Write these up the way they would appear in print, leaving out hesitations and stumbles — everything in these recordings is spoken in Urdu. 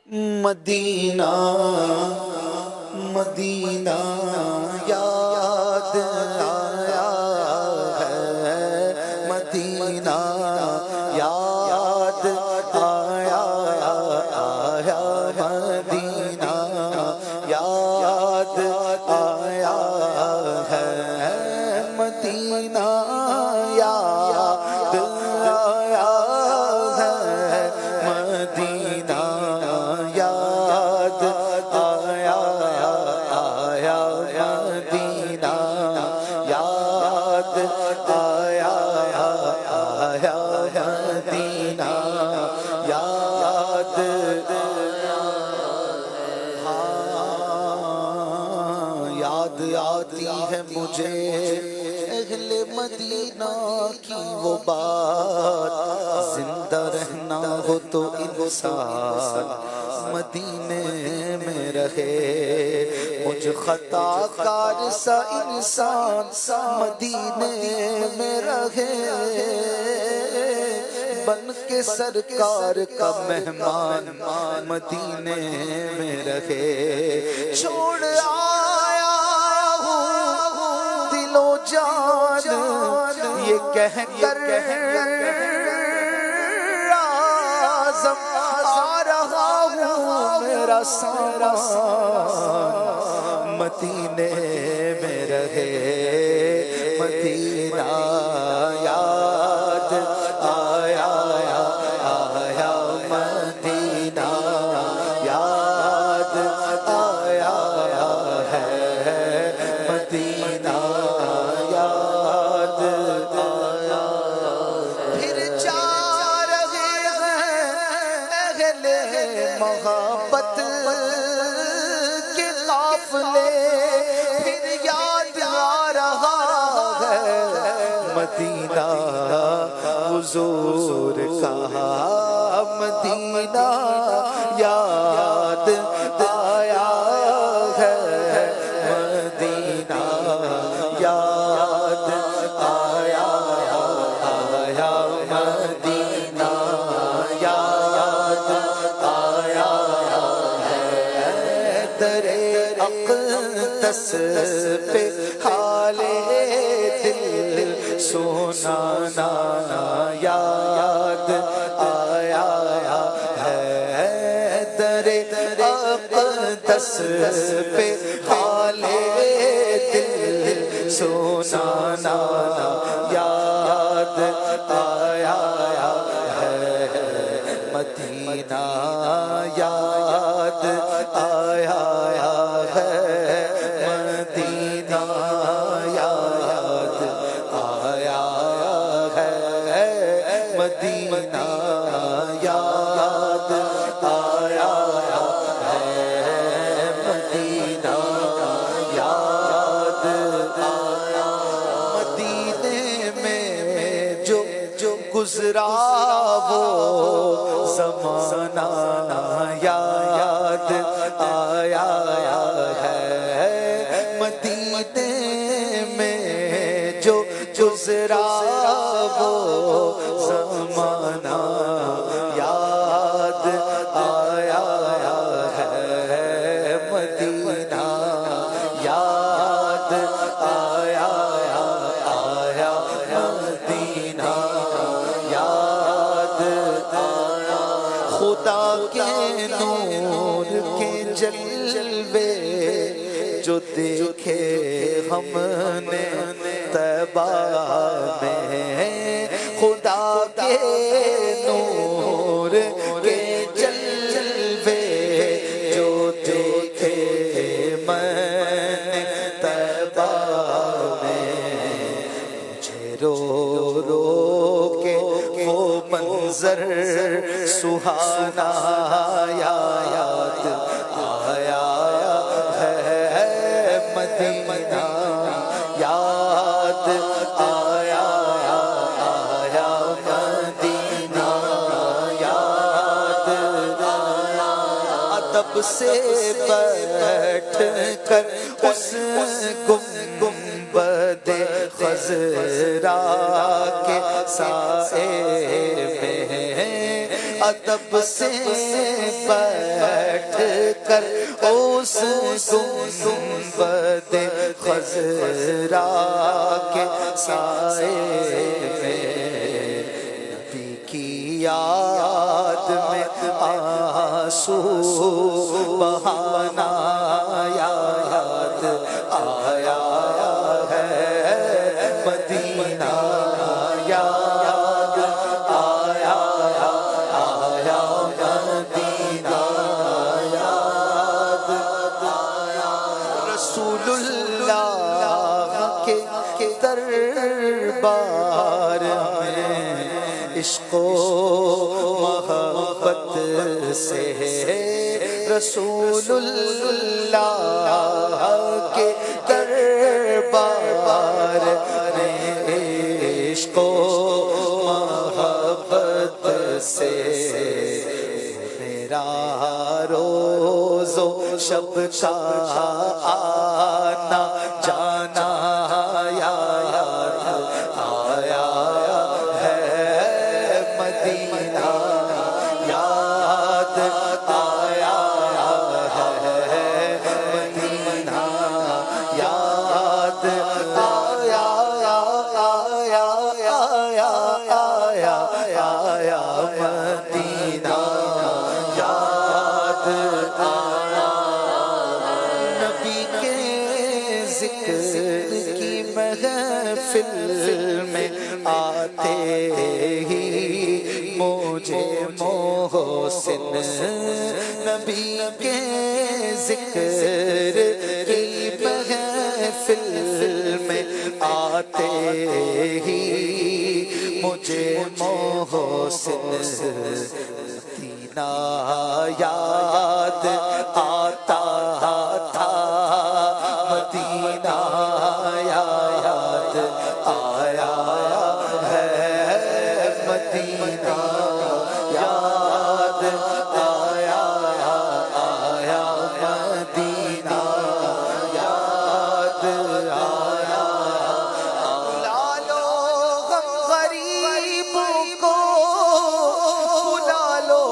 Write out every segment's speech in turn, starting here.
مدینہ مدینہ یاد آیا ہے، مدینہ یاد آیا آیا، مدینہ یاد آیا ہے، مدینہ یاد آیا ہے، مدینہ یاد آیا آیا، مدینہ یاد آیا آیا، مدینہ یاد یاد آتی ہے مجھے اہل مدینہ کی وہ بات، زندہ رہنا ہو تو انسان مدینے میں رہے، مجھ خطا کار سا انسان مدینے میں رہے، بن کے سرکار کا مہمان مدینے میں رہے، چھوڑ آیا ہوں دل و جان یہ کہہ کر آزم آ رہا ہوں میرا سامان مدینے میں رہے، مدینہ یاد آیا آیا، مدینہ یاد آیا ہے، مدینہ یاد آیا، پھر جا رہے ہیں اہل محبت کے قافلے، پھر یاد آ رہا ہے مدینہ حضور کا، مدینہ یاد آیا ہے، مدینہ یاد آیا آیا، مدینہ یاد آیا ہے، در اقدس پہ حال دل سنانا یاد آیا ہے، در اقدس پہ حال دل سنانا یاد آیا ہے، مدینہ یاد آیا ہے، مدینہ یاد آیا ہے، مدینہ یاد آیا ہے، مدینہ یاد آیا، مدینے میں جو گزرا وہ زمانہ یاد آیا ہے، مدینے میں جو گزرا وہ زمانہ یاد آیا ہے، مدینہ یاد آیا آیا، مدینہ یاد آیا، خدا کے نور کے جلوے جو دیکھے ہم نے طیبہ میں، خدا کے نور کے جلوے جو دیکھے میں نے طیبہ میں، مجھے رو رو کے وہ منظر سہانا یاد آیا ہے، مدینہ یاد آیا آیا، مدینہ یاد آیا، ادب سے بیٹھ کر اس گنبد خضرا کے سائے میں ادب سے کر اس گنبد خضرا کے سائے میں نبی کی یاد میں آنسو بہانا یاد آیا ہے مدینہ یاد آیا آیا مدینہ یاد آیا رسول اللہ کے دربار میں عشق و محبت سے رسول اللہ کے دربار میں عشق و محبت سے میرا روز و شب کا آنا جانا یاد آیا ہے مدینہ یاد آیا ہے مدینہ یاد آیا آیا آیا آیا آیا مدینہ یاد آیا نبی کے ذکر کی محفل میں آتے ہی مجھے محسن نبی کے ذکر کی محفل میں آتے ہی مجھے محسن مدینہ یاد آتا تھا مدینہ یاد آیا ہے مدینہ یاد آیا آیا مدینہ یاد آیا بلا لو غم غریب کو بلا لو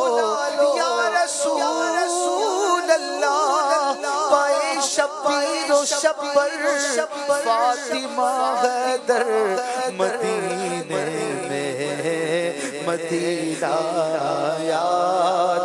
یا رسول اللہ پائے شبیر و شبر فاطمہ حیدر مدینے میں مدینہ یاد